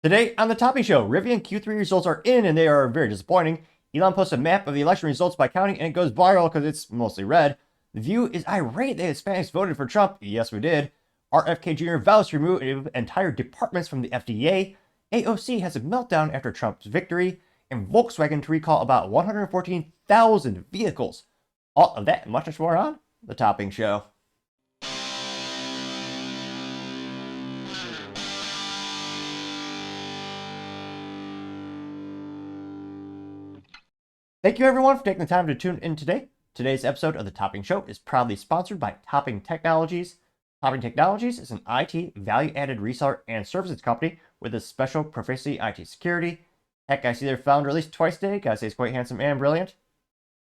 Today on the Topping Show, Rivian Q3 results are in and they are very disappointing. Elon posts a map of the election results by county and it goes viral because it's mostly red. The View is irate that Hispanics voted for Trump. Yes, we did. RFK Jr. vows to remove entire departments from the FDA. AOC has a meltdown after Trump's victory. And Volkswagen to recall about 114,000 vehicles. All of that and much more on the Topping Show. Thank you everyone for taking the time to tune in today. Today's episode of the Topping Show is proudly sponsored by Topping Technologies. Topping Technologies is an IT value-added reseller and services company with a special proficiency IT security. Heck, I see their founder at least twice a day. Gotta say he's quite handsome and brilliant.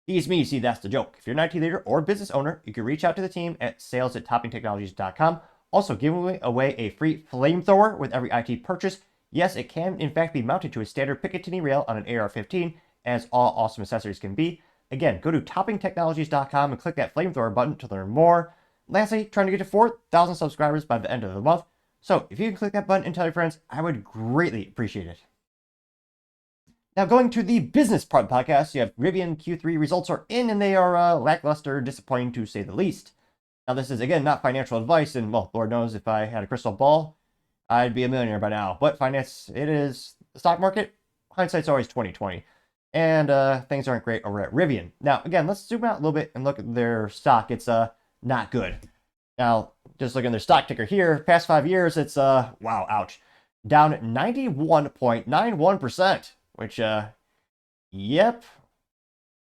He's me, see that's the joke. If you're an IT leader or business owner, you can reach out to the team at sales@toppingtechnologies.com. Also giving away a free Flamethrower with every IT purchase. Yes, it can in fact be mounted to a standard Picatinny rail on an AR-15, as all awesome accessories can be. Again, go to toppingtechnologies.com and click that Flamethrower button to learn more. Lastly, trying to get to 4,000 subscribers by the end of the month. So if you can click that button and tell your friends, I would greatly appreciate it. Now going to the business part of the podcast, you have Rivian Q3 results are in and they are lackluster, disappointing to say the least. Now this is again not financial advice, and well, Lord knows if I had a crystal ball, I'd be a millionaire by now. But finance, it is the stock market. Hindsight's always 20/20. And things aren't great over at Rivian. Now, again, let's zoom out a little bit and look at their stock. It's not good. Now, just looking at their stock ticker here, past 5 years, it's, wow, ouch, down 91.91%, which, yep,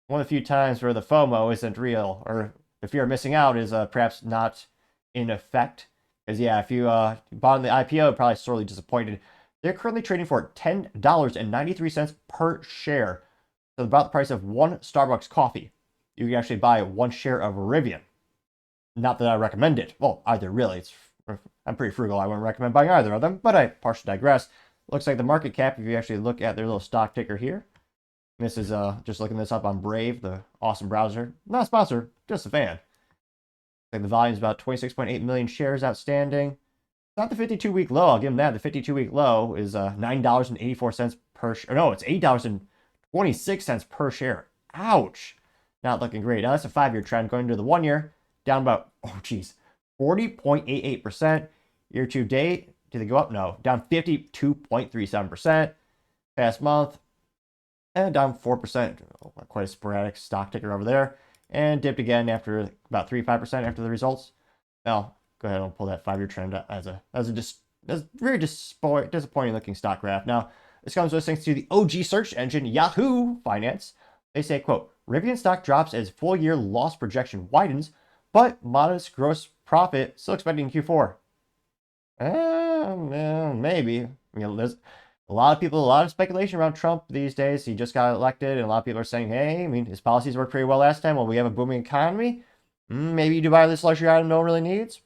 one of the few times where the FOMO isn't real, or the fear of missing out is perhaps not in effect. Because, yeah, if you bought in the IPO, probably sorely disappointed. They're currently trading for $10.93 per share. So about the price of one Starbucks coffee, you can actually buy 1 share of Rivian. Not that I recommend it. Well, either really. I'm pretty frugal. I wouldn't recommend buying either of them, but I partially digress. Looks like the market cap, if you actually look at their little stock ticker here, this is just looking this up on Brave, the awesome browser. Not a sponsor, just a fan. Like the volume is about 26.8 million shares outstanding. Not the 52-week low. I'll give them that. The 52-week low is $9.84 per share. No, it's $8.26 per share. Ouch. Not looking great. Now, that's a 5-year trend. Going to the 1 year, down about, 40.88%. Year to date, did they go up? No. Down 52.37%. Past month, and down 4%. Quite a sporadic stock ticker over there. And dipped again after about 3-5% after the results. Now, go ahead and pull that 5-year trend as a very disappointing looking stock graph. Now, this comes with thanks to the OG search engine Yahoo Finance. They say, quote, Rivian stock drops as full year loss projection widens, but modest gross profit still expected in Q4. Maybe. There's a lot of people, a lot of speculation around Trump these days. He just got elected, and a lot of people are saying, hey, his policies worked pretty well last time. Well, we have a booming economy. Maybe you do buy this luxury item no one really needs.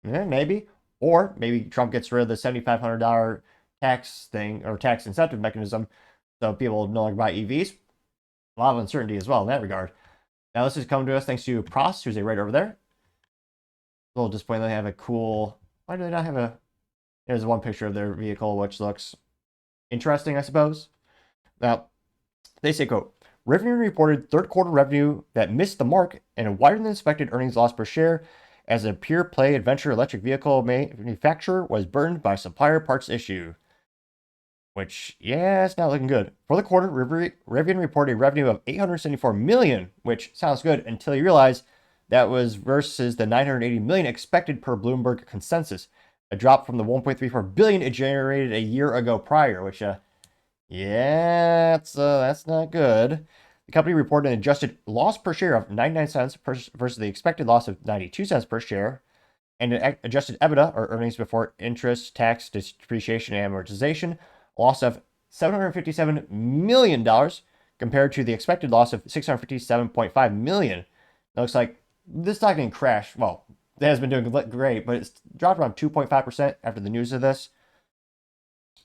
Maybe. Or maybe Trump gets rid of the $7,500 tax thing, or tax incentive mechanism, so people no longer buy EVs. A lot of uncertainty as well in that regard. Now this is coming to us thanks to Prost, who's right over there. A little disappointing they have a cool, why do they not have a, there's one picture of their vehicle which looks interesting, I suppose. Now, they say, quote, Rivian reported third quarter revenue that missed the mark and a wider than expected earnings loss per share as a pure play adventure electric vehicle manufacturer was burdened by supplier parts issue. Which, yeah, it's not looking good. For the quarter, Rivian reported a revenue of $874 million, which sounds good until you realize that was versus the $980 million expected per Bloomberg consensus, a drop from the $1.34 billion it generated a year ago prior, which, yeah, that's not good. The company reported an adjusted loss per share of 99 cents versus the expected loss of 92 cents per share, and an adjusted EBITDA, or earnings before interest, tax, depreciation, and amortization, loss of $757 million compared to the expected loss of $657.5 million. It looks like this stock didn't crash. Well, it has been doing great, but it's dropped around 2.5% after the news of this.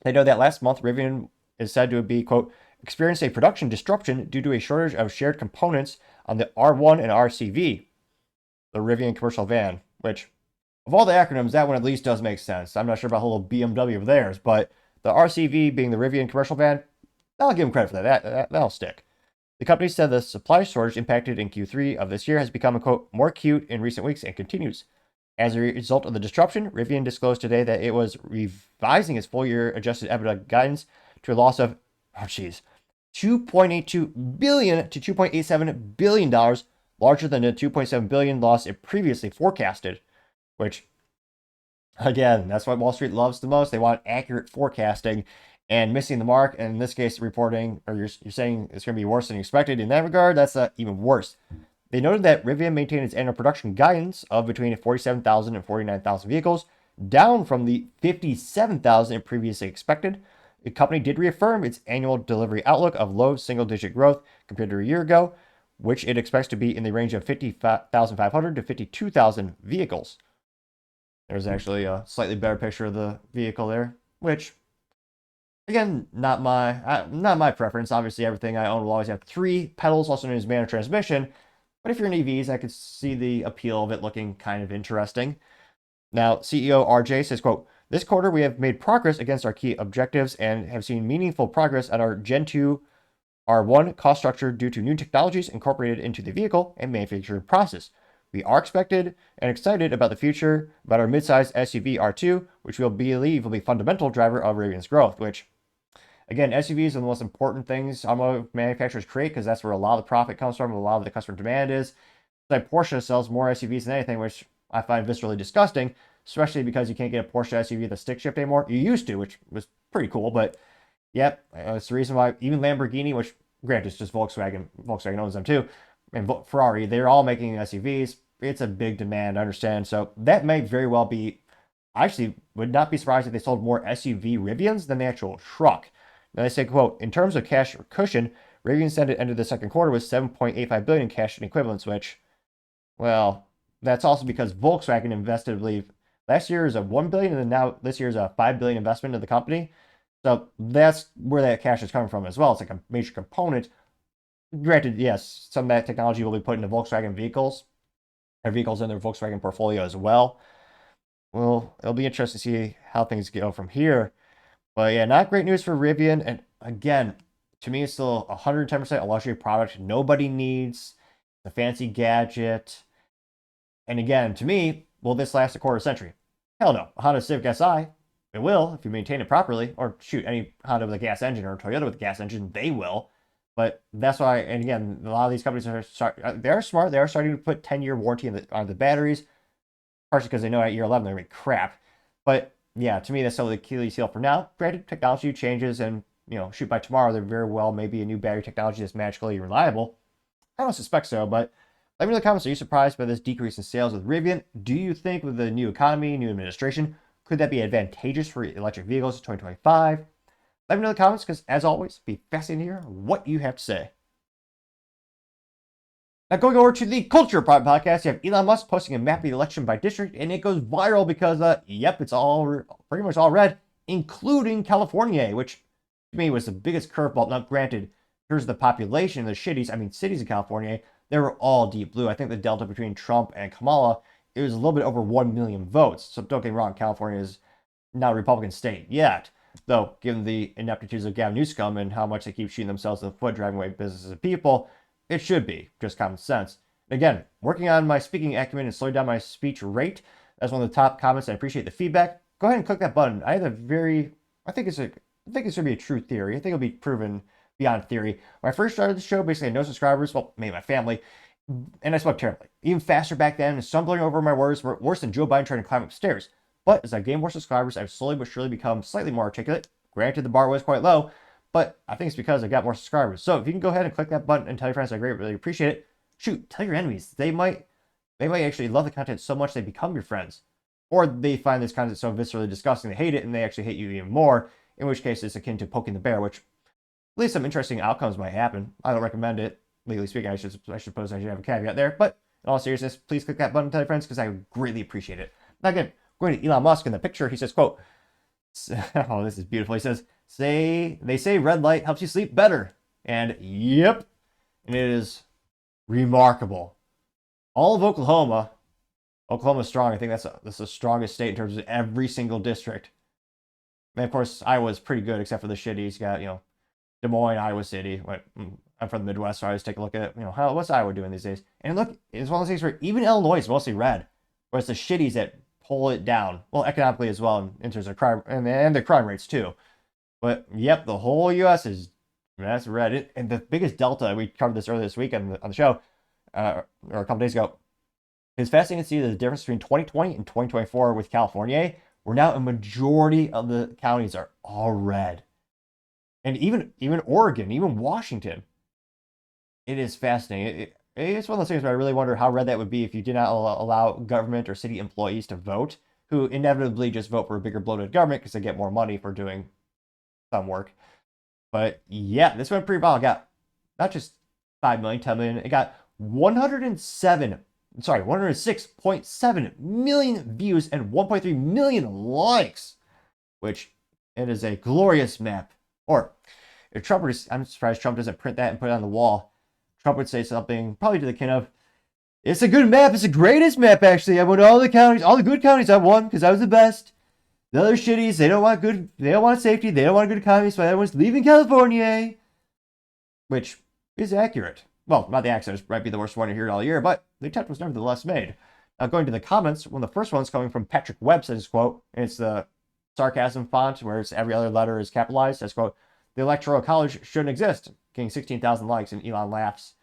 They know that last month, Rivian is said to be, quote, experienced a production disruption due to a shortage of shared components on the R1 and RCV, the Rivian commercial van, which, of all the acronyms, that one at least does make sense. I'm not sure about the little BMW of theirs, but the RCV being the Rivian commercial van, I'll give them credit for that. That'll stick. The company said the supply shortage impacted in Q3 of this year has become, quote, more acute in recent weeks and continues. As a result of the disruption, Rivian disclosed today that it was revising its full-year adjusted EBITDA guidance to a loss of, $2.82 billion to $2.87 billion, larger than the $2.7 billion loss it previously forecasted, which, again, that's what Wall Street loves the most. They want accurate forecasting, and missing the mark, and in this case, reporting, or you're saying it's going to be worse than expected in that regard, that's even worse. They noted that Rivian maintained its annual production guidance of between 47,000 and 49,000 vehicles, down from the 57,000 it previously expected. The company did reaffirm its annual delivery outlook of low single-digit growth compared to a year ago, which it expects to be in the range of 50,500 to 52,000 vehicles. There's actually a slightly better picture of the vehicle there, which, again, not my preference. Obviously, everything I own will always have 3 pedals, also known as manual transmission. But if you're in EVs, I could see the appeal of it looking kind of interesting. Now, CEO RJ says, quote, this quarter we have made progress against our key objectives and have seen meaningful progress at our Gen 2 R1 cost structure due to new technologies incorporated into the vehicle and manufacturing process. We are expected and excited about the future about our midsize SUV R2, which we believe will be a fundamental driver of Rivian's growth, which, again, SUVs are the most important things automotive manufacturers create because that's where a lot of the profit comes from, a lot of the customer demand is. It's like Porsche sells more SUVs than anything, which I find viscerally disgusting, especially because you can't get a Porsche SUV with a stick shift anymore. You used to, which was pretty cool, but yep, it's the reason why even Lamborghini, which granted it's just Volkswagen owns them too, and Ferrari, they're all making SUVs. It's a big demand, I understand. So that may very well be, I actually would not be surprised if they sold more SUV Rivians than the actual truck. Now they say, quote, in terms of cash cushion, Rivian said it ended the second quarter with $7.85 billion cash and equivalents, which, well, that's also because Volkswagen invested, I believe, last year is a $1 billion, and then now this year is a $5 billion investment in the company. So that's where that cash is coming from as well. It's like a major component. Granted, yes, some of that technology will be put into Volkswagen vehicles, or vehicles in their Volkswagen portfolio as well. Well, it'll be interesting to see how things go from here. But yeah, not great news for Rivian. And again, to me, it's still 110% a luxury product nobody needs. The fancy gadget. And again, to me, will this last a quarter century? Hell no. A Honda Civic Si, it will if you maintain it properly. Or shoot, any Honda with a gas engine or a Toyota with a gas engine, they will. But that's why, and again, a lot of these companies they're smart. They are starting to put 10-year warranty on the batteries, partially because they know at year 11 they're going to be crap. But yeah, to me, that's still the Achilles heel for now. Granted, technology changes, and shoot, by tomorrow there very well may be a new battery technology that's magically reliable. I don't suspect so, but let me know in the comments. Are you surprised by this decrease in sales with Rivian? Do you think with the new economy, new administration, could that be advantageous for electric vehicles in 2025? Let me know in the comments, because as always, be fascinating to hear what you have to say. Now, going over to the Culture Pride podcast, you have Elon Musk posting a map of the election by district, and it goes viral because, yep, it's all pretty much all red, including California, which to me was the biggest curveball. Now, granted, here's the population, the cities in California, they were all deep blue. I think the delta between Trump and Kamala, it was a little bit over 1 million votes. So don't get me wrong, California is not a Republican state yet. Though, given the ineptitudes of Gavin Newsom and how much they keep shooting themselves in the foot, driving away businesses and people, it should be just common sense. Again, working on my speaking acumen and slowing down my speech rate. That's one of the top comments. I appreciate the feedback. Go ahead and click that button. I think it's going to be a true theory. I think it'll be proven beyond theory. When I first started the show, basically I had no subscribers. Well, maybe my family. And I spoke terribly. Even faster back then, and stumbling over my words, worse than Joe Biden trying to climb upstairs. But as I've gained more subscribers, I've slowly but surely become slightly more articulate. Granted, the bar was quite low, but I think it's because I got more subscribers. So if you can go ahead and click that button and tell your friends, I really appreciate it. Shoot, tell your enemies. They might actually love the content so much they become your friends. Or they find this content so viscerally disgusting they hate it, and they actually hate you even more, in which case it's akin to poking the bear, which at least some interesting outcomes might happen. I don't recommend it. Legally speaking, I suppose I should have a caveat there. But in all seriousness, please click that button and tell your friends, because I would greatly appreciate it. Now again, going to Elon Musk in the picture, he says, quote, oh, this is beautiful. He says, they say red light helps you sleep better. And yep, and it is remarkable. All of Oklahoma's strong. I think that's the strongest state in terms of every single district. And of course, Iowa's pretty good, except for the shitties. Got, Des Moines, Iowa City. I'm from the Midwest, so I always take a look at, what's Iowa doing these days? And look, it's one of those things where even Illinois is mostly red, where it's the shitties that pull it down. Well, economically as well, in terms of crime and the crime rates too. But yep, the whole U.S. that's red. And the biggest delta, we covered this earlier this week on the show, or a couple days ago. It's fascinating to see the difference between 2020 and 2024 with California, where now a majority of the counties are all red. And even Oregon, even Washington. It is fascinating. It's one of those things where I really wonder how red that would be if you did not allow government or city employees to vote, who inevitably just vote for a bigger bloated government because they get more money for doing some work. But yeah, this went pretty well. It got not just 5 million, 10 million, it got 106.7 million views and 1.3 million likes, which it is a glorious map. Or if Trump I'm surprised Trump doesn't print that and put it on the wall. Trump would say something probably to the kin of, "It's a good map. It's the greatest map, actually. I won all the counties, all the good counties I won because I was the best. The other shitties, they don't want safety, they don't want a good economy, so everyone's leaving California." Which is accurate. Well, not the accent, it might be the worst one to hear all year, but the attempt was nevertheless made. Now, going to the comments, one of the first ones coming from Patrick Webb says, quote, and it's the sarcasm font where it's every other letter is capitalized, says, quote, "The Electoral College shouldn't exist," getting 16,000 likes, and Elon laughs.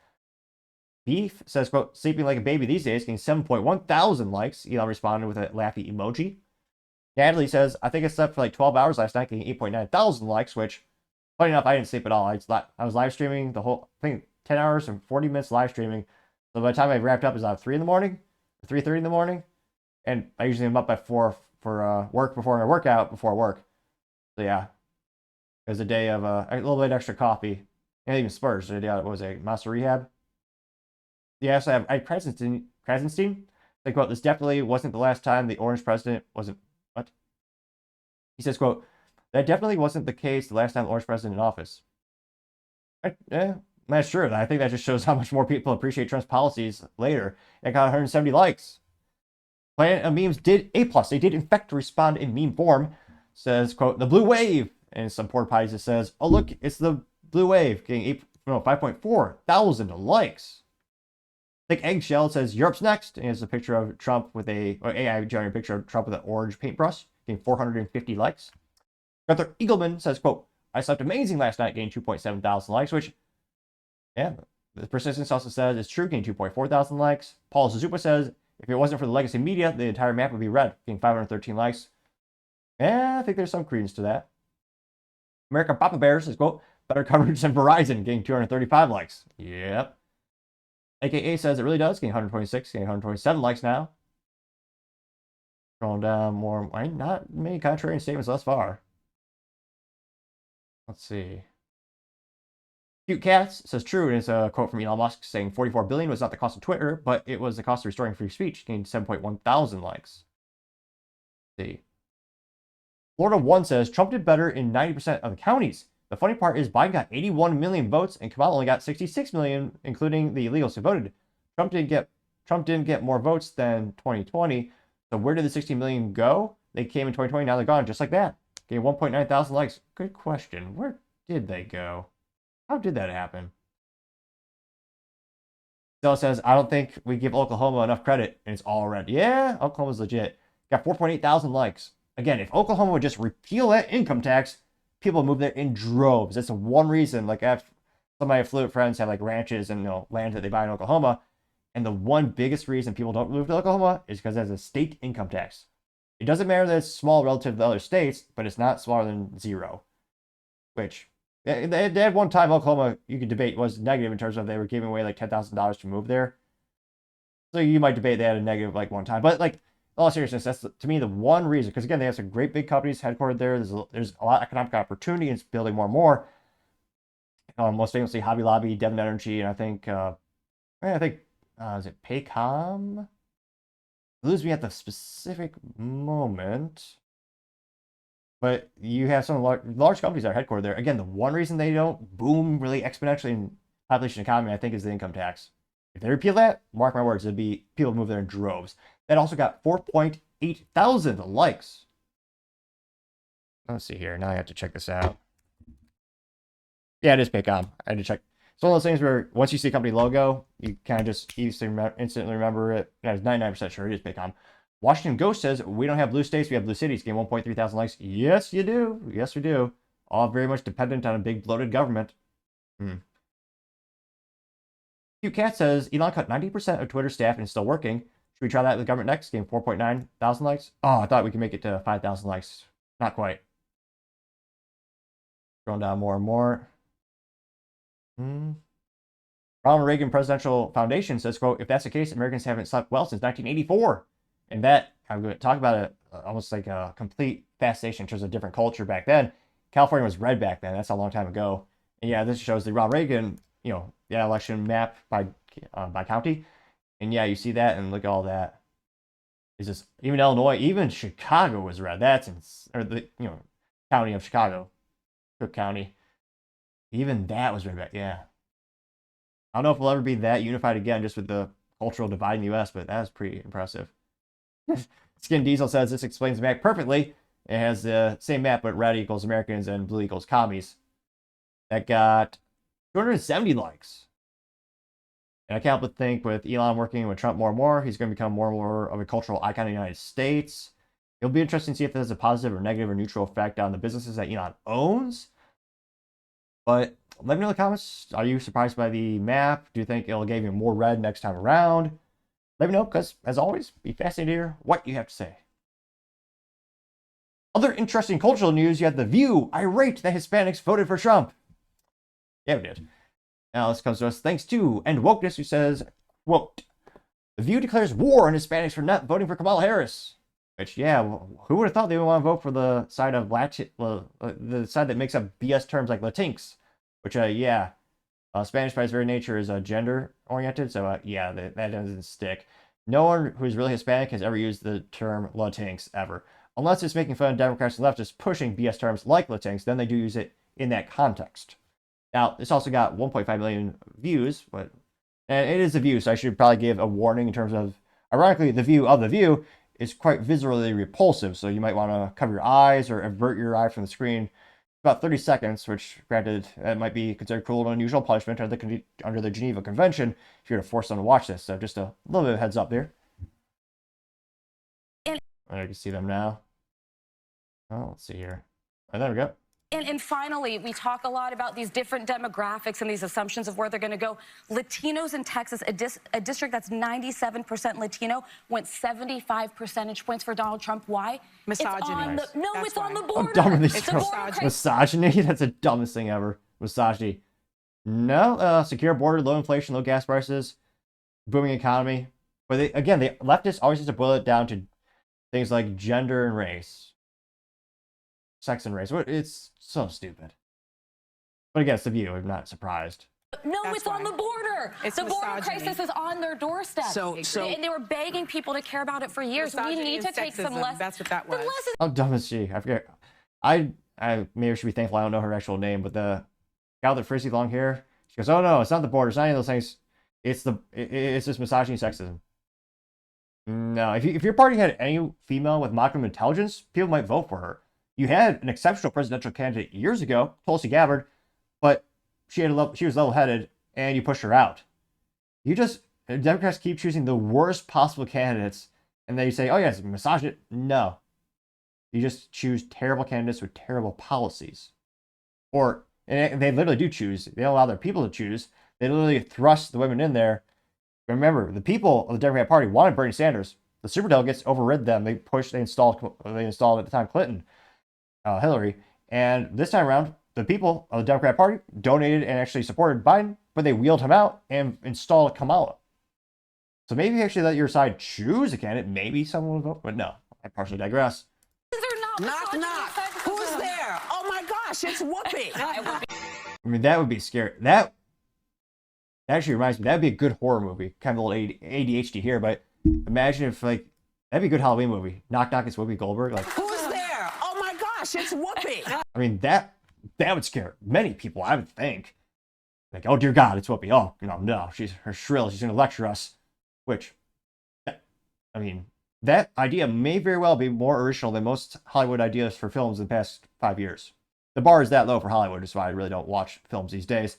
Beef says, quote, "Sleeping like a baby these days," getting 7.1 thousand likes. Elon responded with a laughy emoji. Natalie says, "I think I slept for like 12 hours last night," getting 8.9 thousand likes, which, funny enough, I didn't sleep at all. I was live streaming the whole thing, 10 hours and 40 minutes live streaming. So by the time I wrapped up, it was about 3 in the morning, 3:30 in the morning. And I usually am up by 4 for work before I workout before work. So yeah, it was a day of a little bit extra coffee. And even Spurs. So yeah, what was it, Monster Rehab? Yeah, so I Krasenstein. They quote, "This definitely wasn't the last time the orange president wasn't," what? He says, quote, "That definitely wasn't the case the last time the orange president in office." Yeah, that's true. I think that just shows how much more people appreciate Trump's policies later. It got 170 likes. Planet of Memes did A+. They did, in fact, respond in meme form. Says, quote, "The blue wave." And some poor pies just says, "Oh, look, it's the blue wave," getting 5.4 thousand likes. Thick Eggshell says, "Europe's next." And it's a picture of Trump with AI generated picture of Trump with an orange paintbrush, getting 450 likes. Gunther Eagleman says, quote, "I slept amazing last night," getting 2.7 thousand likes, which, yeah, the persistence also says it's true, getting 2.4 thousand likes. Paul Zuzupa says, "If it wasn't for the legacy media, the entire map would be red," getting 513 likes. Yeah, I think there's some credence to that. American Papa Bear says, quote, "Better coverage than Verizon," getting 235 likes. Yep. AKA says it really does, getting 126, getting 127 likes now. Scrolling down more, not many contrarian statements thus far. Let's see. Cute Cats says true, and it's a quote from Elon Musk saying 44 billion was not the cost of Twitter, but it was the cost of restoring free speech, getting 7.1 thousand likes. Let's see. Florida 1 says Trump did better in 90% of the counties. The funny part is Biden got 81 million votes and Kamala only got 66 million, including the illegals who voted. Trump didn't get more votes than 2020. So where did the 60 million go? They came in 2020, now they're gone, just like that. Getting 1.9 thousand likes. Good question. Where did they go? How did that happen? Stella says, "I don't think we give Oklahoma enough credit," and it's all red. Yeah, Oklahoma's legit. Got 4.8 thousand likes. Again, if Oklahoma would just repeal that income tax, people move there in droves. That's one reason. Like, some of my affluent friends have like ranches and land that they buy in Oklahoma, and the one biggest reason people don't move to Oklahoma is because it has a state income tax. It doesn't matter that it's small relative to the other states, but it's not smaller than 0. Which they had one time Oklahoma, you could debate, was negative in terms of they were giving away like $10,000 to move there. So you might debate they had a negative like one time, but like, in all seriousness, that's to me the one reason, because again, they have some great big companies headquartered there. There's a lot of economic opportunity, and it's building more and more. Most famously, Hobby Lobby, Devon Energy, and I think is it Paycom? Lose me at the specific moment, but you have some large companies that are headquartered there. Again, the one reason they don't boom really exponentially in population economy, I think, is the income tax. If they repeal that, mark my words, it'd be people move there in droves. That also got 4.8 thousand likes. Let's see here. Now I have to check this out. Yeah, it is Paycom. I had to check. It's one of those things where once you see a company logo, you kind of just instantly remember it. I was 99% sure it is Paycom. Washington Ghost says, we don't have blue states, we have blue cities. Gain 1.3 thousand likes. Yes, you do. Yes, we do. All very much dependent on a big bloated government. Cute Cat says, Elon cut 90% of Twitter staff and is still working. Should we try that with the government next? Gain 4.9 thousand likes. Oh, I thought we could make it to 5,000 likes. Not quite. Going down more and more. Ronald Reagan Presidential Foundation says, quote, if that's the case, Americans haven't slept well since 1984. And that, I'm going to talk about it almost like a complete fascination in terms of different culture back then. California was red back then. That's a long time ago. And yeah, this shows the Ronald Reagan, you know, the election map by county. And yeah, you see that and look at all that. Is this even Illinois, even Chicago was red. That's or the county of Chicago, Cook County. Even that was red back. Yeah. I don't know if we'll ever be that unified again, just with the cultural divide in the U.S., but that was pretty impressive. Skin Diesel says this explains the map perfectly. It has the same map, but red equals Americans and blue equals commies. That got 270 likes. And I can't help but think with Elon working with Trump more and more, he's going to become more and more of a cultural icon in the United States. It'll be interesting to see if this has a positive or negative or neutral effect on the businesses that Elon owns. But let me know in the comments. Are you surprised by the map? Do you think it'll give you more red next time around? Let me know, because as always, be fascinated to hear what you have to say. Other interesting cultural news, you have The View, irate that Hispanics voted for Trump. Yeah, we did. Now this comes to us thanks to End Wokeness, who says, quote, The View declares war on Hispanics for not voting for Kamala Harris. Which, yeah, who would have thought they would want to vote for the side of the side that makes up BS terms like Latinx? Which, yeah, Spanish by its very nature is gender-oriented, so yeah, that doesn't stick. No one who's really Hispanic has ever used the term Latinx, ever. Unless it's making fun of Democrats and leftists pushing BS terms like Latinx, then they do use it in that context. Now, this also got 1.5 million views, and it is a view, so I should probably give a warning in terms of, ironically, the view of The View is quite visually repulsive, so you might want to cover your eyes or avert your eye from the screen. About 30 seconds, which, granted, that might be considered cruel and unusual punishment under the Geneva Convention if you're to force someone to watch this. So just a little bit of heads up there. I can see them now. Oh, let's see here. Oh, there we go. And finally, we talk a lot about these different demographics and these assumptions of where they're going to go. Latinos in Texas, a district that's 97% Latino, went 75 percentage points for Donald Trump. Why? Misogyny. It's on the border. I'm done with these it's misogyny. That's the dumbest thing ever. Misogyny. No, secure border, low inflation, low gas prices, booming economy. But the leftists always used to boil it down to things like gender and race. Sex and race. It's so stupid. But again, it's The View. I'm not surprised. No, it's on the border. The border crisis is on their doorstep. And they were begging people to care about it for years. We need to take some lessons. That's what that was. How dumb is she? I forget. I maybe should be thankful I don't know her actual name, but the gal with the frizzy long hair, she goes, oh no, it's not the border. It's not any of those things. It's just misogyny, sexism. No, if your party had any female with modicum intelligence, people might vote for her. You had an exceptional presidential candidate years ago, Tulsi Gabbard, but she was level-headed, and you pushed her out. Democrats keep choosing the worst possible candidates, and then you say, oh yes, misogynist. No. You just choose terrible candidates with terrible policies. And they literally do choose. They don't allow their people to choose. They literally thrust the women in there. Remember, the people of the Democrat Party wanted Bernie Sanders. The superdelegates overrid them. They installed at the time Clinton. Hillary, and this time around, the people of the Democrat Party donated and actually supported Biden, but they wheeled him out and installed Kamala. So maybe actually let your side choose a candidate, maybe someone will vote, but no, I partially digress. Knock, knock. Who's there? Oh my gosh, it's Whoopi. I mean, that would be scary. That actually reminds me, that'd be a good horror movie. Kind of a little ADHD here, but imagine if, that'd be a good Halloween movie. Knock, knock, it's Whoopi Goldberg. Who's there? Oh my gosh, it's Whoopi. I mean, that would scare many people, I would think. Oh dear God, it's Whoopi. Oh, no, she's shrill. She's going to lecture us. Which, I mean, that idea may very well be more original than most Hollywood ideas for films in the past 5 years. The bar is that low for Hollywood, is why I really don't watch films these days.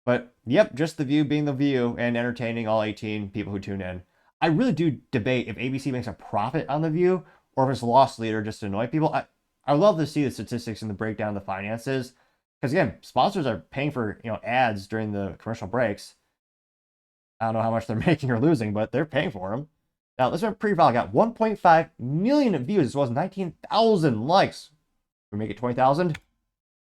But yep, just The View being The View and entertaining all 18 people who tune in. I really do debate if ABC makes a profit on The View or if it's a loss leader just to annoy people. I love to see the statistics and the breakdown of the finances. Because again, sponsors are paying for ads during the commercial breaks. I don't know how much they're making or losing, but they're paying for them. Now, this one pre-file got 1.5 million views as well as 19,000 likes. We make it 20,000?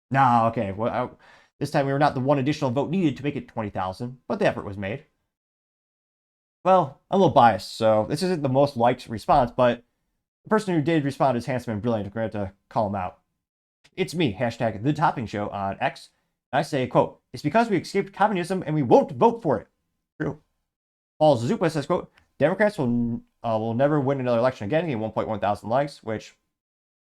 Nah, okay. Well, this time we were not the one additional vote needed to make it 20,000, but the effort was made. Well, I'm a little biased, so this isn't the most liked response, but the person who did respond is handsome and brilliant. I'm going to call him out. It's me, hashtag The Topping Show on X. I say, quote, "It's because we escaped communism and we won't vote for it." True. Paul Zupa says, quote, "Democrats will never win another election again," getting 1.1 thousand likes, which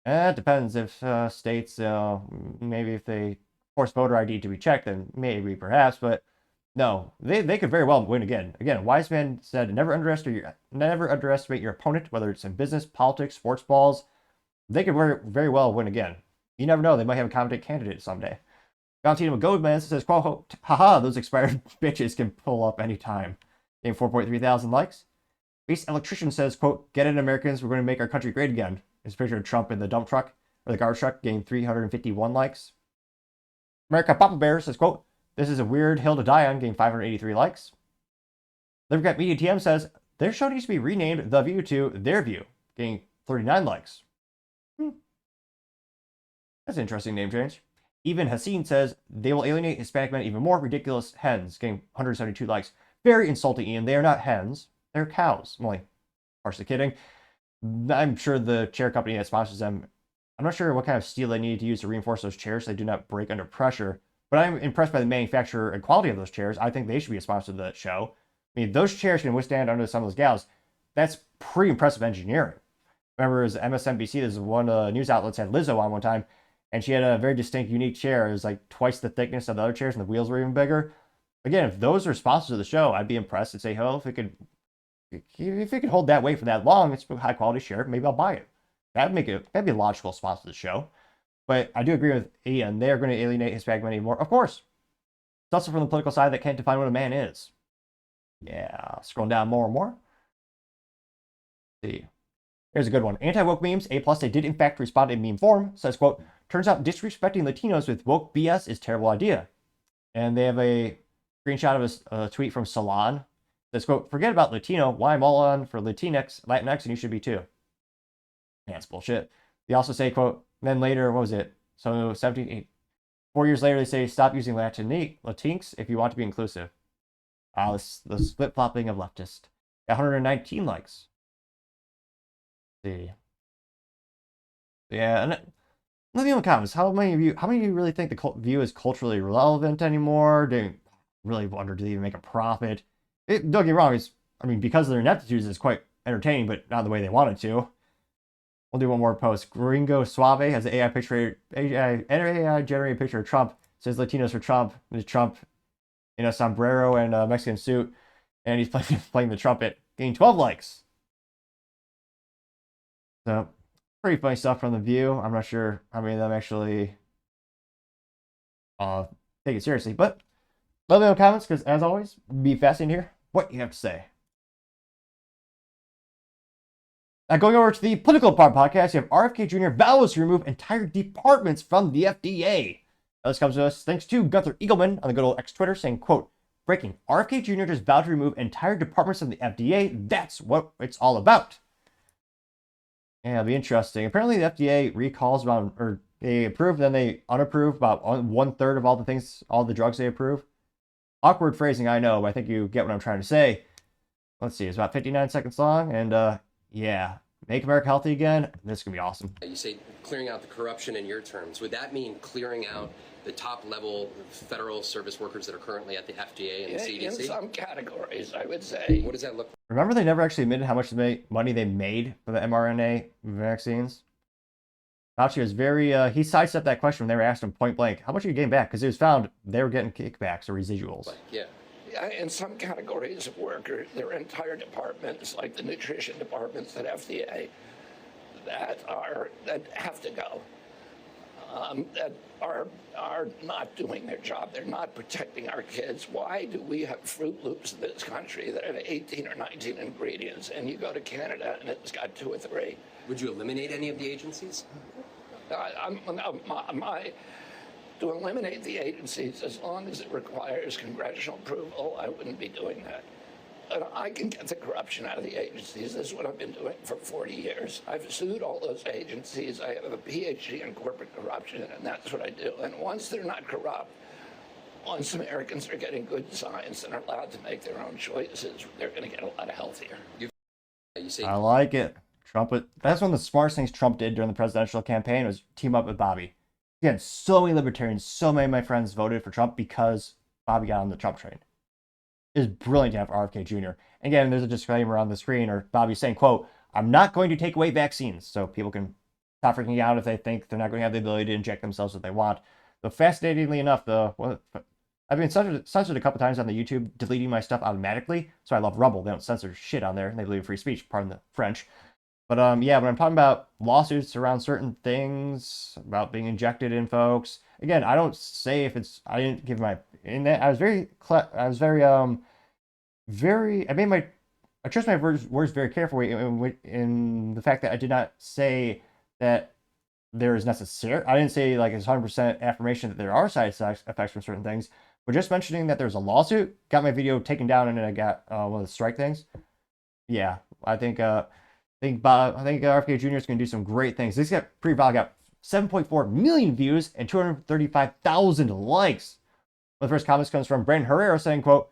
it depends if states, maybe if they force voter ID to be checked, then maybe perhaps, but no, they could very well win again. Again, wise man said, never underestimate your opponent, whether it's in business, politics, sports balls. They could very well win again. You never know, they might have a competent candidate someday. Valentino Gomez says, quote, "Haha, those expired bitches can pull up anytime." Getting 4.3 thousand likes. Base Electrician says, quote, "Get it, Americans, we're going to make our country great again." It's a picture of Trump in the dump truck, or the garbage truck, getting 351 likes. America Papa Bear says, quote, "This is a weird hill to die on," getting 583 likes. Livercat Media TM says, "Their show needs to be renamed The View to Their View," getting 39 likes. That's an interesting name change. Even Haseen says, "They will alienate Hispanic men even more. Ridiculous hens," getting 172 likes. Very insulting, Ian. They are not hens. They're cows. I'm only partially kidding. I'm sure the chair company that sponsors them, I'm not sure what kind of steel they need to use to reinforce those chairs so they do not break under pressure. But I'm impressed by the manufacturer and quality of those chairs. I think they should be a sponsor of the show. I mean, those chairs can withstand under some of those gals. That's pretty impressive engineering. Remember, as MSNBC, there's one news outlets had Lizzo on one time, and she had a very distinct, unique chair. It was like twice the thickness of the other chairs, and the wheels were even bigger. Again, if those are sponsors of the show, I'd be impressed and say, "Oh, if it could hold that weight for that long, it's a high quality chair. Maybe I'll buy it." That'd be a logical sponsor of the show. But I do agree with Ian. They are going to alienate Hispanic men even more. Of course. It's also from the political side that can't define what a man is. Yeah, scrolling down more and more. Let's see. Here's a good one. Anti-woke memes, A+, they did in fact respond in meme form. Says, quote, "Turns out disrespecting Latinos with woke BS is a terrible idea." And they have a screenshot of a tweet from Salon. Says, quote, "Forget about Latino. Why I'm all on for Latinx, and you should be too." Yeah, it's bullshit. They also say, quote, then later, what was it? So 4 years later, they say, "Stop using Latinx if you want to be inclusive." The flip-flopping of leftists. 119 likes. Let's see. Yeah, and let me know in the comments. How many of you really think the View is culturally relevant anymore? Do you really wonder, do they even make a profit? Don't get me wrong, because of their ineptitudes, it's quite entertaining, but not the way they wanted to. We'll do one more post. Gringo Suave has an AI generated picture of Trump. Says Latinos for Trump. There's Trump in a sombrero and a Mexican suit, and he's playing the trumpet, getting 12 likes. So, pretty funny stuff from The View. I'm not sure how many of them actually take it seriously, but let me know in the comments, because as always, be fascinating to hear what you have to say. Now, going over to the political part podcast, you have RFK Jr. vows to remove entire departments from the FDA. Now, this comes to us thanks to Gunther Eagleman on the good old X Twitter saying, quote, "Breaking, RFK Jr. just vowed to remove entire departments from the FDA. That's what it's all about." Yeah, it'll be interesting. Apparently, the FDA recalls about, or they approve, then they unapprove about 1/3 of all the things, all the drugs they approve. Awkward phrasing, I know, but I think you get what I'm trying to say. Let's see, it's about 59 seconds long, and yeah, make America healthy again. This is gonna be awesome. You say clearing out the corruption in your terms. Would that mean clearing out the top level federal service workers that are currently at the FDA and the CDC? In some categories, I would say. What does that look like? Remember, they never actually admitted how much money they made for the mRNA vaccines? Fauci was he sidestepped that question when they were asked him point blank, how much are you getting back? Because it was found they were getting kickbacks or residuals. Yeah. in some categories of workers, there are entire departments, like the nutrition departments at FDA, that have to go. That are not doing their job. They're not protecting our kids. Why do we have Fruit Loops in this country that have 18 or 19 ingredients, and you go to Canada and it's got 2 or 3? Would you eliminate any of the agencies? To eliminate the agencies, as long as it requires congressional approval, I wouldn't be doing that. And I can get the corruption out of the agencies. This is what I've been doing for 40 years. I've sued all those agencies. I have a PhD in corporate corruption, and that's what I do. And once they're not corrupt, once Americans are getting good science and are allowed to make their own choices, they're going to get a lot healthier. I like it. That's one of the smartest things Trump did during the presidential campaign was team up with Bobby. Again, so many libertarians, so many of my friends voted for Trump because Bobby got on the Trump train. It is brilliant to have RFK Jr. Again, there's a disclaimer on the screen, or Bobby saying, quote, "I'm not going to take away vaccines," so people can stop freaking out if they think they're not going to have the ability to inject themselves if they want. Though fascinatingly enough, I've been censored a couple times on the YouTube, deleting my stuff automatically, so I love Rumble. They don't censor shit on there, and they believe in free speech, pardon the French. But yeah, when I'm talking about lawsuits around certain things, about being injected in folks, again, I don't say if it's, I didn't give my, in that, I chose my words very carefully in the fact that I did not say that there is necessary, I didn't say like it's 100% affirmation that there are side effects from certain things, but just mentioning that there's a lawsuit, got my video taken down, and then I got one of the strike things. Yeah, I think RFK Jr. is going to do some great things. This got pre-val got 7.4 million views and 235,000 likes. The first comments comes from Brandon Herrera saying, quote,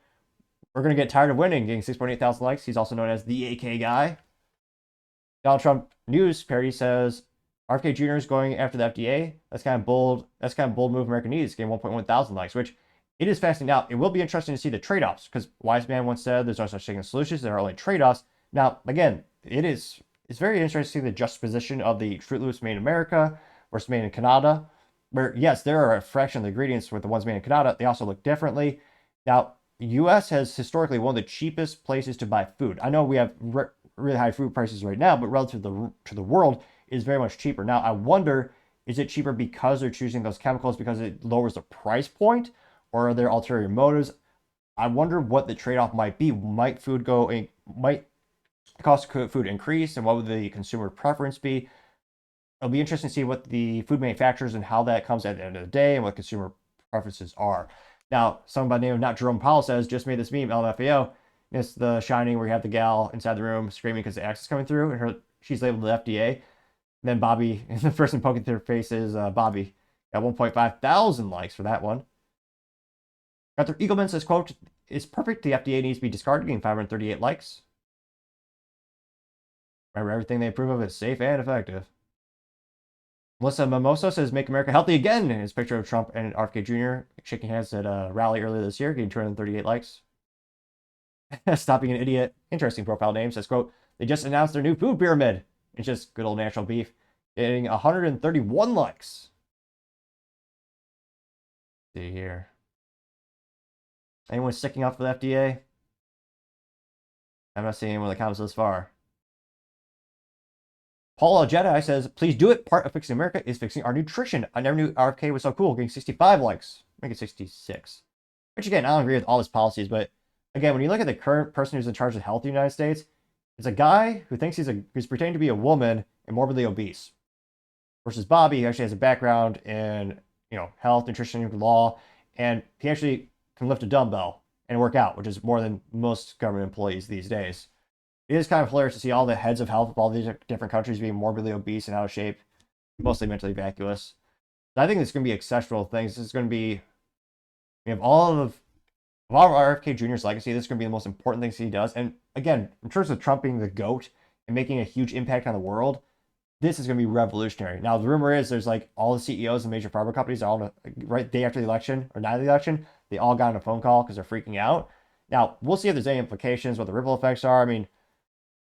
"We're going to get tired of winning," getting 6.8 thousand likes. He's also known as the AK guy. Donald Trump News parody says, "RFK Jr. is going after the FDA. That's kind of bold. That's kind of bold move America needs." Getting 1.1 thousand likes, which it is fascinating. Now, it will be interesting to see the trade-offs, because Wise Man once said there's no such thing as solutions. There are only trade-offs. Now, again, it's very interesting to see the juxtaposition of the Fruit Loops made in America versus made in Canada, where, yes, there are a fraction of the ingredients with the ones made in Canada. They also look differently. Now, the U.S. has historically one of the cheapest places to buy food. I know we have really high food prices right now, but relative to the world, it is very much cheaper. Now, I wonder, is it cheaper because they're choosing those chemicals because it lowers the price point, or are there ulterior motives? I wonder what the trade-off might be. Might the cost of food increase, and what would the consumer preference be? It'll be interesting to see what the food manufacturers and how that comes at the end of the day and what consumer preferences are. Now, someone by the name of Not Jerome Powell says, just made this meme, LMFAO. It's The Shining, where you have the gal inside the room screaming because the axe is coming through, and she's labeled the FDA. And then Bobby, the person poking through her face is Bobby. Got 1.5 thousand likes for that one. Arthur Eagleman says, quote, "It's perfect. The FDA needs to be discarded," getting 538 likes. Remember, everything they approve of is safe and effective. Melissa Mimoso says, "Make America healthy again." And his picture of Trump and RFK Jr. shaking hands at a rally earlier this year, getting 238 likes. Stop Being an Idiot, interesting profile name, says, quote, "They just announced their new food pyramid." It's just good old natural beef, getting 131 likes. Let's see here. Anyone sticking up for the FDA? I'm not seeing anyone in the comments thus far. Paul Jedi says, "Please do it. Part of fixing America is fixing our nutrition. I never knew RFK was so cool," getting 65 likes. Make it 66. Which, again, I don't agree with all his policies, but again, when you look at the current person who's in charge of health in the United States, it's a guy who thinks who's pretending to be a woman and morbidly obese. Versus Bobby, who actually has a background in, health, nutrition, law, and he actually can lift a dumbbell and work out, which is more than most government employees these days. It is kind of hilarious to see all the heads of health of all these different countries being morbidly obese and out of shape, mostly mentally vacuous. So I think it's going to be exceptional things. This is going to be, we have all of RFK Jr.'s legacy. This is going to be the most important things he does. And again, in terms of Trump being the GOAT and making a huge impact on the world, this is going to be revolutionary. Now, the rumor is there's like all the CEOs of major pharma companies are all right day after the election or night of the election, they all got on a phone call because they're freaking out. Now, we'll see if there's any implications, what the ripple effects are. I mean,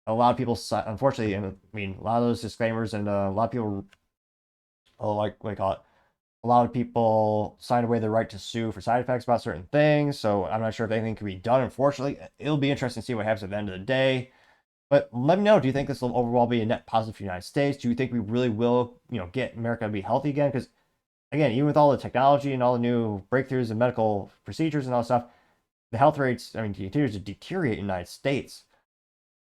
a lot of people, unfortunately, a lot of those disclaimers and a lot of people, what do you call it? A lot of people signed away their right to sue for side effects about certain things, so I'm not sure if anything can be done. Unfortunately, it'll be interesting to see what happens at the end of the day. But let me know, do you think this will overall be a net positive for the United States? Do you think we really will, get America to be healthy again? Because, again, even with all the technology and all the new breakthroughs in medical procedures and all that stuff, the health rates, continues to deteriorate in the United States.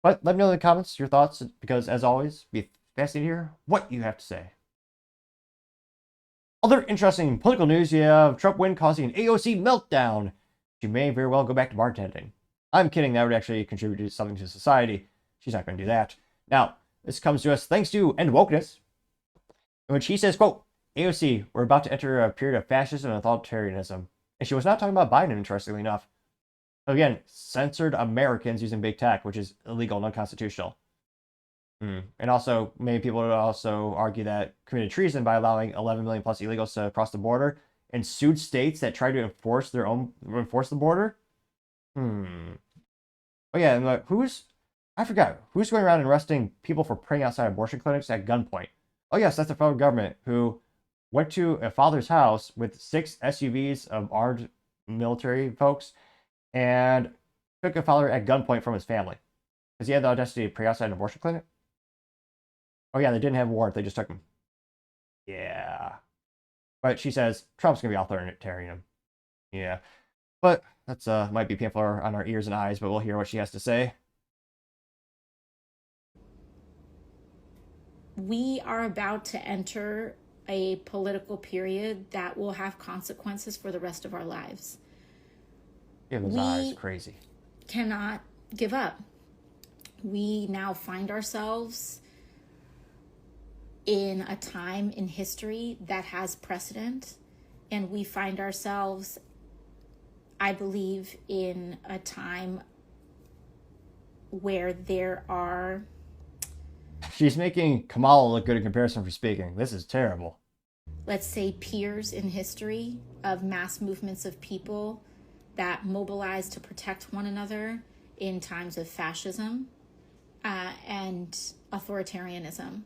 But let me know in the comments your thoughts, because, as always, be fascinated to hear what you have to say. Other interesting political news, you have Trump win causing an AOC meltdown. She may very well go back to bartending. I'm kidding, that would actually contribute to something to society. She's not going to do that. Now, this comes to us thanks to End Wokeness, in which he says, quote, AOC, we're about to enter a period of fascism and authoritarianism. And she was not talking about Biden, interestingly enough. Again, censored Americans using big tech, which is illegal and unconstitutional. And also, many people would also argue that committed treason by allowing 11 million plus illegals to cross the border and sued states that tried to enforce the border. Oh yeah, and I forgot, who's going around and arresting people for praying outside abortion clinics at gunpoint? Oh yes, that's the federal government, who went to a father's house with 6 SUVs of armed military folks and took a father at gunpoint from his family because he had the audacity to pray outside an abortion clinic. Oh yeah, they didn't have a warrant, they just took him. Yeah. But she says Trump's gonna be authoritarian. Yeah. But that's might be painful on our ears and eyes, but we'll hear what she has to say. We are about to enter a political period that will have consequences for the rest of our lives. Yeah, those eyes, crazy. Cannot give up. We now find ourselves in a time in history that has precedent, and we find ourselves, I believe, in a time where there are... She's making Kamala look good in comparison for speaking. This is terrible. Let's say peers in history of mass movements of people that mobilize to protect one another in times of fascism and authoritarianism.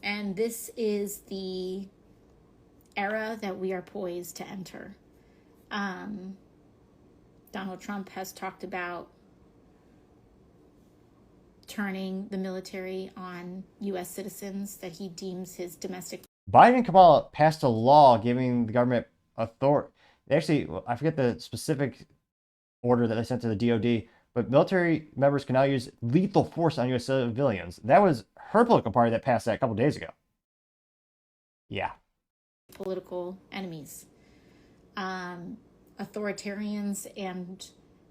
And this is the era that we are poised to enter. Donald Trump has talked about turning the military on U.S. citizens that he deems his domestic. Biden and Kamala passed a law giving the government authority. Actually, I forget the specific order that they sent to the DOD, but military members can now use lethal force on U.S. civilians. That was her political party that passed that a couple days ago. Yeah. Political enemies. Authoritarians and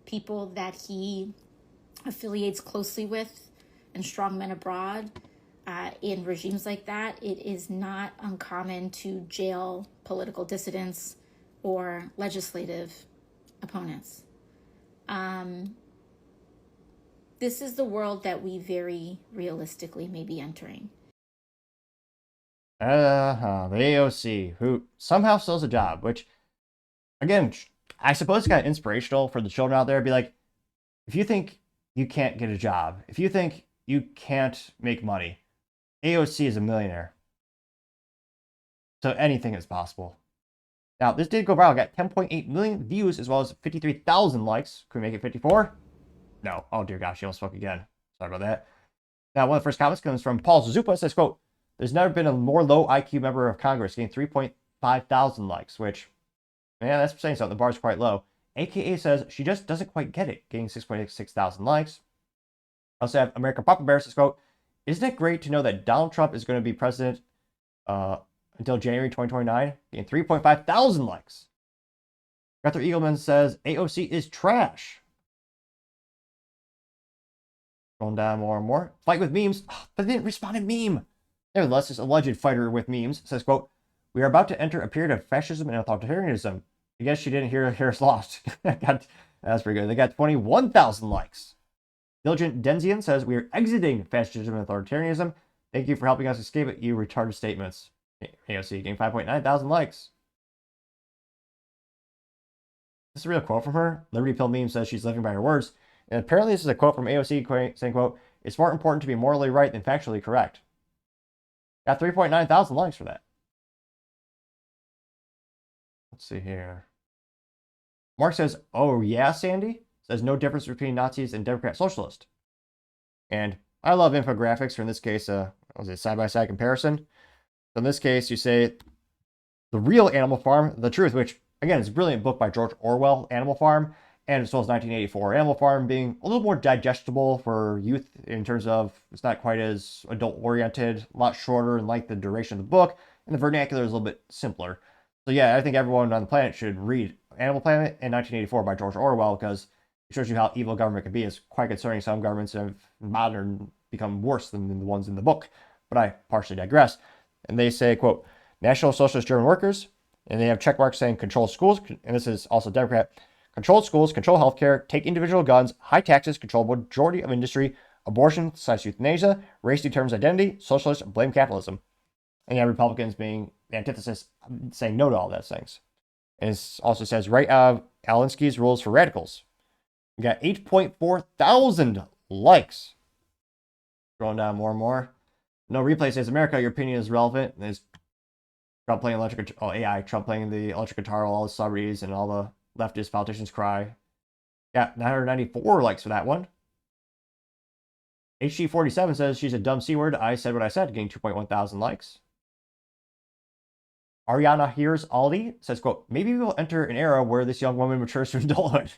people that he affiliates closely with and strongmen abroad in regimes like that. It is not uncommon to jail political dissidents or legislative opponents. This is the world that we very realistically may be entering. The AOC, who somehow still has a job, which, again, I suppose it's kind of inspirational for the children out there to be like, if you think you can't get a job, if you think you can't make money, AOC is a millionaire. So anything is possible. Now, this did go viral, got 10.8 million views as well as 53,000 likes. Could we make it 54? No. Oh dear gosh, she almost spoke again. Sorry about that. Now, one of the first comments comes from Paul Zupa. Says, quote, there's never been a more low IQ member of Congress, getting 3.5 thousand likes, which, yeah, that's saying something. The bar's quite low. AKA says she just doesn't quite get it, getting 6.6 thousand likes. I also have American Papa Bear says, quote, isn't it great to know that Donald Trump is going to be president until January 2029, getting 3.5 thousand likes. Arthur Eagleman says, AOC is trash. Going down more and more. Fight with memes, but they didn't respond in meme. Nevertheless, this alleged fighter with memes says, quote, we are about to enter a period of fascism and authoritarianism. I guess she didn't hear us lost. That's pretty good. They got 21,000 likes. Diligent Denzian says, we are exiting fascism and authoritarianism. Thank you for helping us escape it, you retarded statements. AOC getting 5.9 thousand likes. This is a real quote from her. Liberty Pill Meme says she's living by her words. And apparently this is a quote from AOC saying, quote, it's more important to be morally right than factually correct. Got 3.9 thousand likes for that. Let's see here. Mark says, oh yeah, Sandy? Says no difference between Nazis and Democrat socialist. And I love infographics, or in this case, was it side-by-side comparison? So in this case, you say the real Animal Farm, the truth, which again is a brilliant book by George Orwell, Animal Farm, and as well as 1984. Animal Farm being a little more digestible for youth in terms of it's not quite as adult-oriented, a lot shorter in length and duration of the book, and the vernacular is a little bit simpler. So yeah, I think everyone on the planet should read Animal Planet and 1984 by George Orwell because it shows you how evil government can be. It's quite concerning. Some governments have modern become worse than the ones in the book, but I partially digress. And they say, quote, National Socialist German workers, and they have check marks saying control schools, and this is also Democrat, control schools, control healthcare, take individual guns, high taxes, control majority of industry, abortion, / euthanasia, race determines identity, socialists blame capitalism. And you have Republicans being the antithesis, saying no to all those things. And it also says, right out of Alinsky's rules for radicals. We got 8.4 thousand likes. Scrolling down more and more. No replay says, America, your opinion is relevant. And there's Trump playing AI, Trump playing the electric guitar while all the celebrities and all the leftist politicians cry. Yeah, 994 likes for that one. HG47 says, she's a dumb C word. I said what I said, getting 2.1 thousand likes. Ariana Here's Aldi says, quote, maybe we will enter an era where this young woman matures to adulthood.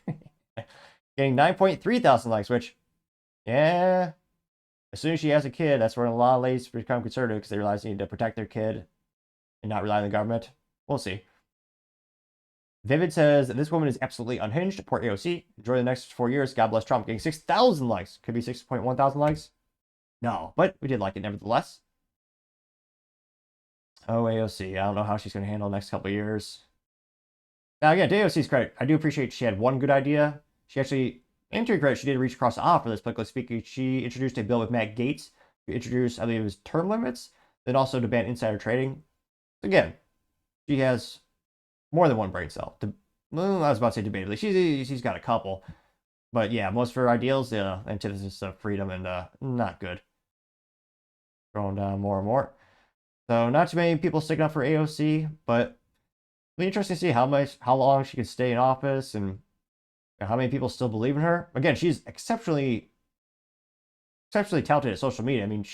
Getting 9.3 thousand likes, which, yeah, as soon as she has a kid, that's when a lot of ladies become conservative because they realize they need to protect their kid and not rely on the government. We'll see. Vivid says that this woman is absolutely unhinged. Poor AOC. Enjoy the next 4 years. God bless Trump. Getting 6,000 likes. Could be 6.1 thousand likes. No, but we did like it nevertheless. Oh, AOC. I don't know how she's going to handle the next couple of years. Now, again, to AOC's credit, I do appreciate she had one good idea. She actually, and to her credit, she did reach across the aisle for this, politically speaking. She introduced a bill with Matt Gaetz to introduce, I believe it was term limits, then also to ban insider trading. Again, she has more than one brain cell. Well, I was about to say debatably. She's got a couple. But yeah, most of her ideals, antithesis of freedom and not good. Scrolling down more and more. So not too many people sticking up for AOC, but it'll be interesting to see how long she can stay in office and how many people still believe in her. Again, she's exceptionally talented at social media. I mean,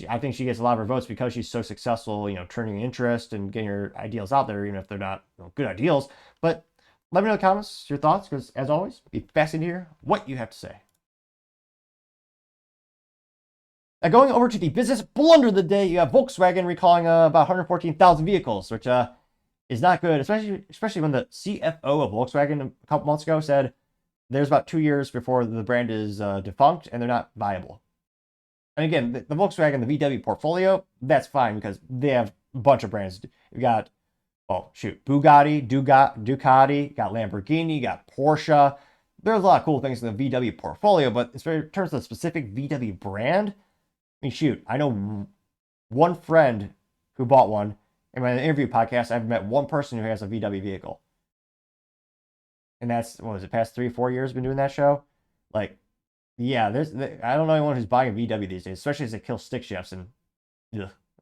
I think she gets a lot of her votes because she's so successful, turning interest and getting her ideals out there, even if they're not good ideals. But let me know in the comments your thoughts, because as always, it'd be fascinating to hear what you have to say. Now, going over to the business blunder of the day, you have Volkswagen recalling about 114,000 vehicles, which is not good, especially when the CFO of Volkswagen a couple months ago said there's about 2 years before the brand is defunct and they're not viable. And again, the Volkswagen, the VW portfolio, that's fine because they have a bunch of brands. You got, Bugatti, Ducati, got Lamborghini, got Porsche. There's a lot of cool things in the VW portfolio, but in terms of the specific VW brand, I know one friend who bought one. In my interview podcast, I've met one person who has a VW vehicle. And that's, past 3-4 years been doing that show? I don't know anyone who's buying a VW these days, especially as it kills stick shifts and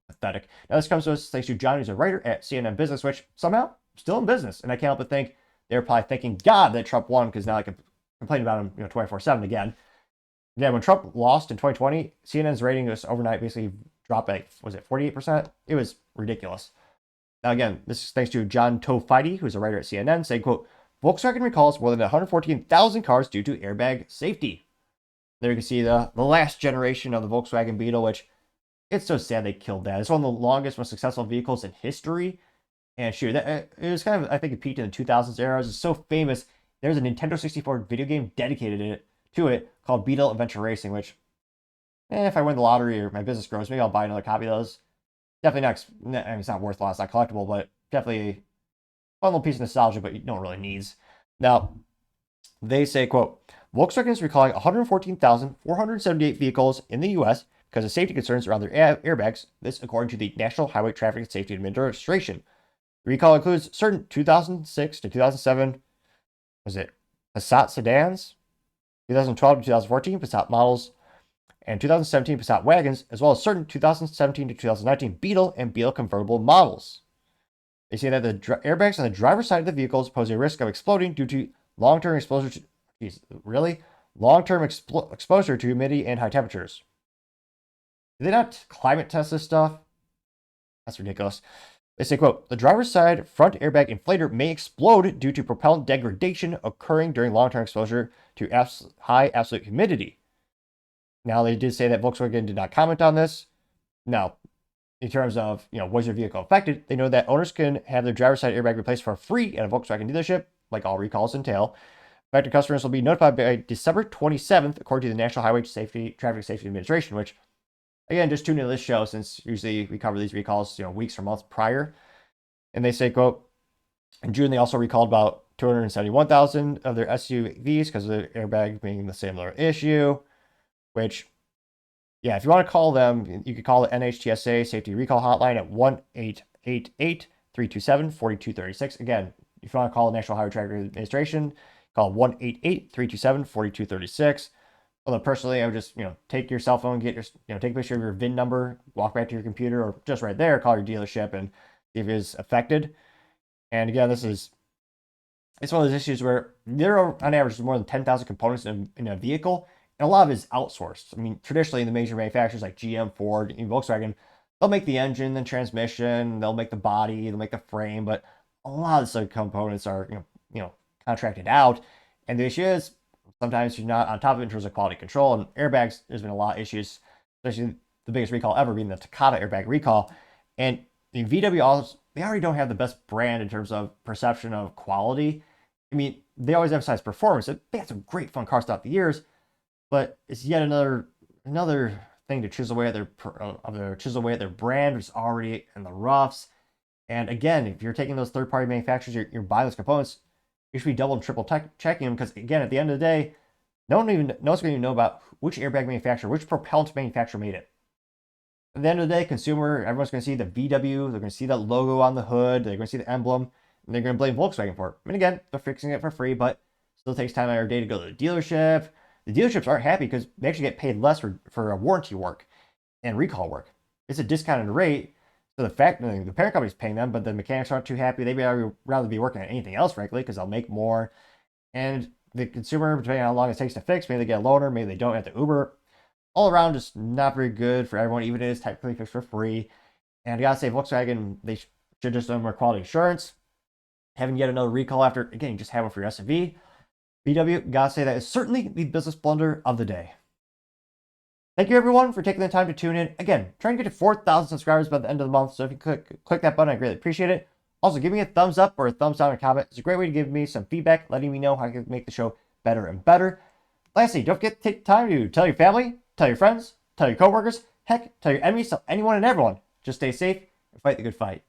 pathetic. Now this comes to us thanks to John, who's a writer at CNN Business, which somehow still in business. And I can't help but think they're probably thanking God that Trump won, because now I can complain about him 24/7 again. Yeah, when Trump lost in 2020, CNN's rating was overnight basically dropped 48%? It was ridiculous. Now again, this is thanks to John Tofidi, who's a writer at CNN, saying, quote, Volkswagen recalls more than 114,000 cars due to airbag safety. There you can see the last generation of the Volkswagen Beetle, which it's so sad they killed that. It's one of the longest, most successful vehicles in history. And it was kind of, I think it peaked in the 2000s era. It was so famous. There's a Nintendo 64 video game dedicated to it called Beetle Adventure Racing, which, if I win the lottery or my business grows, maybe I'll buy another copy of those. Definitely not, it's not worth a lot, it's not collectible, but definitely a fun little piece of nostalgia, but no one really needs. Now, they say, quote, Volkswagen is recalling 114,478 vehicles in the U.S. because of safety concerns around their airbags. This according to the National Highway Traffic and Safety Administration. The recall includes certain 2006 to 2007, Passat sedans, 2012 to 2014 Passat models, and 2017 Passat wagons, as well as certain 2017 to 2019 Beetle and Beetle convertible models. They say that the airbags on the driver's side of the vehicles pose a risk of exploding due to long-term exposure to, long-term exposure to humidity and high temperatures. Did they not climate test this stuff? That's ridiculous. They say, quote, the driver's side front airbag inflator may explode due to propellant degradation occurring during long-term exposure to high absolute humidity. Now, they did say that Volkswagen did not comment on this. Now, in terms of, was your vehicle affected, they know that owners can have their driver's side airbag replaced for free at a Volkswagen dealership, like all recalls entail. Affected customers will be notified by December 27th, according to the National Highway Traffic Safety Administration, which, again, just tune into this show since usually we cover these recalls, weeks or months prior. And they say, quote, in June, they also recalled about 271,000 of their SUVs because of the airbag being the similar issue, which, yeah, if you want to call them, you could call the NHTSA Safety Recall Hotline at 1-888-327-4236. Again, if you want to call the National Highway Traffic Administration, call 1-888-327-4236. Although personally, I would just, take your cell phone, get your, take a picture of your VIN number, walk back to your computer, or just right there, call your dealership and see if it's affected. And again, it's one of those issues where there are, on average, more than 10,000 components in a vehicle, and a lot of it is outsourced. I mean, traditionally, the major manufacturers like GM, Ford, and Volkswagen, they'll make the engine, the transmission, they'll make the body, they'll make the frame, but a lot of the components are, contracted out. And the issue is, sometimes you're not on top of it in terms of quality control. And airbags, there's been a lot of issues, especially the biggest recall ever being the Takata airbag recall. And the VW, also, they already don't have the best brand in terms of perception of quality. I mean, they always emphasize performance. They had some great fun cars throughout the years, but it's yet another thing to chisel away at their brand, which is already in the roughs. And again, if you're taking those third-party manufacturers, you're buying those components, you should be double and triple checking them, because again, at the end of the day, no one's going to even know about which airbag manufacturer, which propellant manufacturer made it. At the end of the day, consumer, everyone's going to see the VW, they're going to see that logo on the hood, they're going to see the emblem, and they're going to blame Volkswagen for it. I mean, again, they're fixing it for free, but it still takes time out of our day to go to the dealership. The dealerships aren't happy because they actually get paid less for warranty work and recall work. It's a discounted rate. So the fact that the parent company's paying them, but the mechanics aren't too happy. They'd rather be working on anything else, frankly, because they'll make more. And the consumer, depending on how long it takes to fix, maybe they get a loaner, maybe they don't have to Uber. All around, just not very good for everyone, even if it is technically fixed for free. And I gotta say, Volkswagen, they should just do more quality assurance. Having yet another recall after, again, you just have one for your SUV. VW, gotta say that is certainly the business blunder of the day. Thank you, everyone, for taking the time to tune in. Again, trying to get to 4,000 subscribers by the end of the month, so if you click that button, I greatly appreciate it. Also, give me a thumbs up or a thumbs down in a comment. It's a great way to give me some feedback, letting me know how I can make the show better and better. Lastly, don't forget to take time to tell your family, tell your friends, tell your coworkers, heck, tell your enemies, tell anyone and everyone. Just stay safe and fight the good fight.